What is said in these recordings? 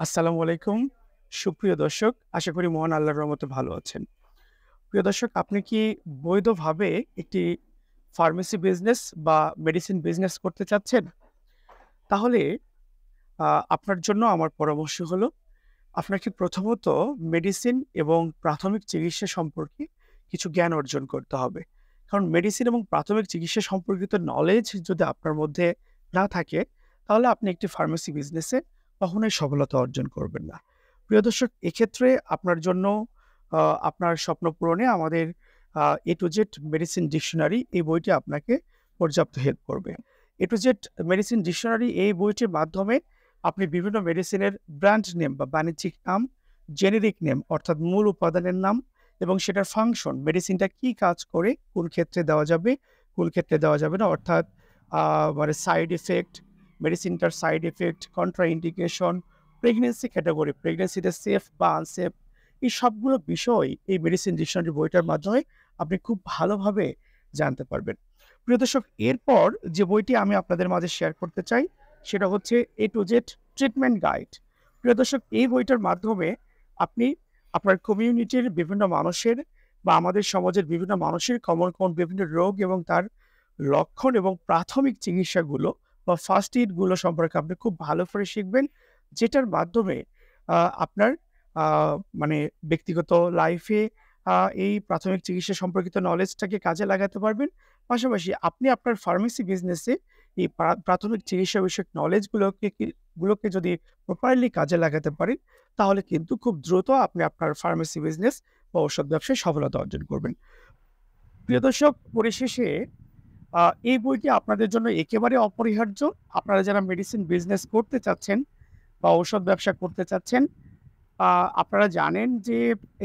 আসসালামু আলাইকুম। সুপ্রিয় দর্শক, আশা করি মহান আল্লাহর রহমতে ভালো আছেন। প্রিয় দর্শক, আপনি কি বৈধভাবে একটি ফার্মেসি বিজনেস বা মেডিসিন বিজনেস করতে চাচ্ছেন? তাহলে আপনার জন্য আমার পরামর্শ হলো, আপনাকে প্রথমত মেডিসিন এবং প্রাথমিক চিকিৎসা সম্পর্কে কিছু জ্ঞান অর্জন করতে হবে। কারণ মেডিসিন এবং প্রাথমিক চিকিৎসা সম্পর্কিত নলেজ যদি আপনার মধ্যে না থাকে, তাহলে আপনি একটি ফার্মেসি বিজনেসে কখনোই সফলতা অর্জন করবেন না। প্রিয় দর্শক, এক্ষেত্রে আপনার জন্য আ আপনার স্বপ্ন পূরণে আমাদের A to Z medicine dictionary এই বইটি আপনাকে পর্যাপ্ত হেল্প করবে। A to Z medicine dictionary এই বইটির মাধ্যমে আপনি বিভিন্ন মেডিসিনের ব্র্যান্ড নেম বা বাণিজ্যিক নাম, জেনেরিক নেম অর্থাৎ মূল উপাদানের নাম এবং সেটার ফাংশন, মেডিসিনটা কি কাজ করে, কোন ক্ষেত্রে দেওয়া যাবে, কোন ক্ষেত্রে দেওয়া যাবে না, অর্থাৎ আ মানে সাইড ইফেক্ট, মেডিসিনটার side effect, contraindication, pregnancy category, প্রেগন্যান্সিতে সেফ বা আনসেফ, এই সবগুলো বিষয় এই মেডিসিন ডিকশনারি বইটার মাধ্যমে আপনি খুব ভালোভাবে জানতে পারবেন। প্রিয় দর্শক, এরপর যে বইটি আমি আপনাদের মাঝে শেয়ার করতে চাই সেটা হচ্ছে A to Z treatment guide. প্রিয় দর্শক, এই বইটার মাধ্যমে আপনি আপনার কমিউনিটির বিভিন্ন মানুষের বা আমাদের সমাজের বিভিন্ন মানুষের কমন বিভিন্ন রোগ এবং তার লক্ষণ এবং প্রাথমিক চিকিৎসাগুলো বা ফার্স্ট এইড গুলো সম্পর্কে আপনি খুব ভালো করে শিখবেন। যেটার মাধ্যমে আপনার আ মানে ব্যক্তিগত লাইফে আ এই প্রাথমিক চিকিৎসা সম্পর্কিত নলেজটাকে কাজে লাগাতে পারবেন। পাশাপাশি আপনি আপনার ফার্মেসি বিজনেসে এই প্রাথমিক চিকিৎসা বিষয়ক নলেজ গুলোকে যদি প্রপারলি কাজে লাগাতে পারেন, তাহলে কিন্তু খুব দ্রুত আপনি আপনার ফার্মেসি বিজনেস বা ঔষধ ব্যবসায় সফলতা অর্জন করবেন। প্রিয় দর্শক, পরিশেষে আ এই বইটি আপনাদের জন্য একেবারে অপরিহার্য। আপনারা যারা মেডিসিন বিজনেস করতে চাচ্ছেন বা ঔষধ ব্যবসা করতে চাচ্ছেন, আ আপনারা জানেন যে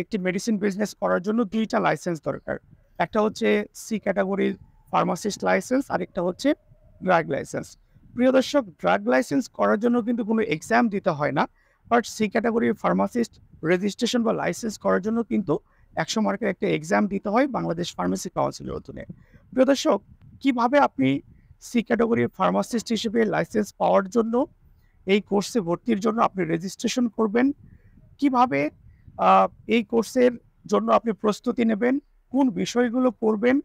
একটি মেডিসিন বিজনেস করার জন্য ২ টা লাইসেন্স দরকার। একটা হচ্ছে সি ক্যাটেগরির ফার্মাসিস্ট লাইসেন্স, আরেকটা হচ্ছে ড্রাগ লাইসেন্স। প্রিয় দর্শক, ড্রাগ লাইসেন্স করার জন্য কিন্তু কোনো এক্সাম দিতে হয় না। বাট সি ক্যাটেগরির ফার্মাসিস্ট রেজিস্ট্রেশন বা লাইসেন্স করার জন্য কিন্তু ১০০ মার্কের একটা এক্সাম দিতে হয় বাংলাদেশ ফার্মেসি কাউন্সিলের অধীনে। প্রিয় দর্শক, কিভাবে আপনি সি ক্যাটেগরির ফার্মাসিস্ট হিসেবে লাইসেন্স পাওয়ার জন্য এই কোর্সে ভর্তির জন্য আপনি রেজিস্ট্রেশন করবেন, কিভাবে আ এই কোর্সের জন্য আপনি প্রস্তুতি নেবেন, কোন বিষয়গুলো পড়বেন,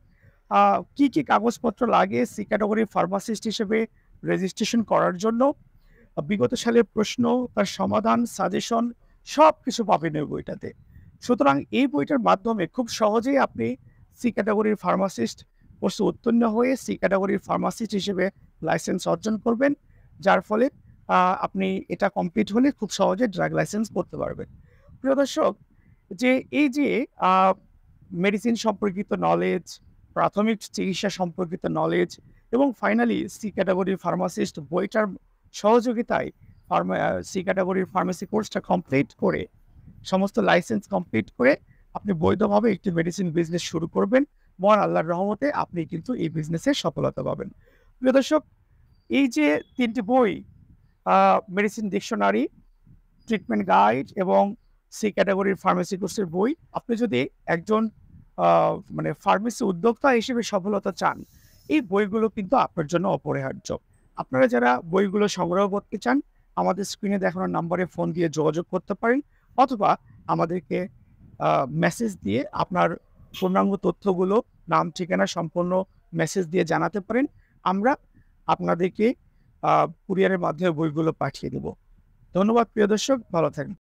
কি কাগজপত্র লাগে সি ক্যাটেগরি ফার্মাসিস্ট হিসেবে রেজিস্ট্রেশন করার জন্য, বিগত সালের প্রশ্ন, তার সমাধান, সাজেশন সবকিছু পাবেন এই বইটাতে। সুতরাং এই বইটার মাধ্যমে খুব সহজেই আপনি সি ক্যাটেগরির ফার্মাসিস্ট কোর্সে উত্তীর্ণ হয়ে সি ক্যাটেগরির ফার্মাসিস্ট হিসেবে লাইসেন্স অর্জন করবেন। যার ফলে আপনি এটা কমপ্লিট হলে খুব সহজে ড্রাগ লাইসেন্স করতে পারবেন। প্রিয় দর্শক, এই যে আ মেডিসিন সম্পর্কিত নলেজ, প্রাথমিক চিকিৎসা সম্পর্কিত নলেজ এবং ফাইনালি সি ক্যাটেগরির ফার্মাসিস্ট বইটার সহযোগিতায় সি ক্যাটেগরির ফার্মেসি কোর্সটা কমপ্লিট করে, সমস্ত লাইসেন্স কমপ্লিট করে আপনি বৈধভাবে একটি মেডিসিন বিজনেস শুরু করবেন। মহান আল্লাহর রহমতে আপনি কিন্তু এই বিজনেসে সফলতা পাবেন। প্রিয় দর্শক, এই যে ৩ টি বই, আ মেডিসিন ডিকশনারি, ট্রিটমেন্ট গাইড এবং সি ক্যাটেগরির ফার্মেসি কোর্সের বই, আপনি যদি একজন আ মানে ফার্মেসি উদ্যোক্তা হিসেবে সফলতা চান, এই বইগুলো কিন্তু আপনার জন্য অপরিহার্য। আপনারা যারা বইগুলো সংগ্রহ করতে চান, আমাদের স্ক্রিনে দেখানো নাম্বারে ফোন দিয়ে যোগাযোগ করতে পারেন অথবা আমাদেরকে মেসেজ দিয়ে আপনার পূর্ণাঙ্গ তথ্যগুলো, নাম, ঠিকানা সম্পূর্ণ মেসেজ দিয়ে জানাতে পারেন। আমরা আপনাদেরকে কুরিয়ারের মাধ্যমে বইগুলো পাঠিয়ে দেব। ধন্যবাদ প্রিয় দর্শক, ভালো থাকবেন।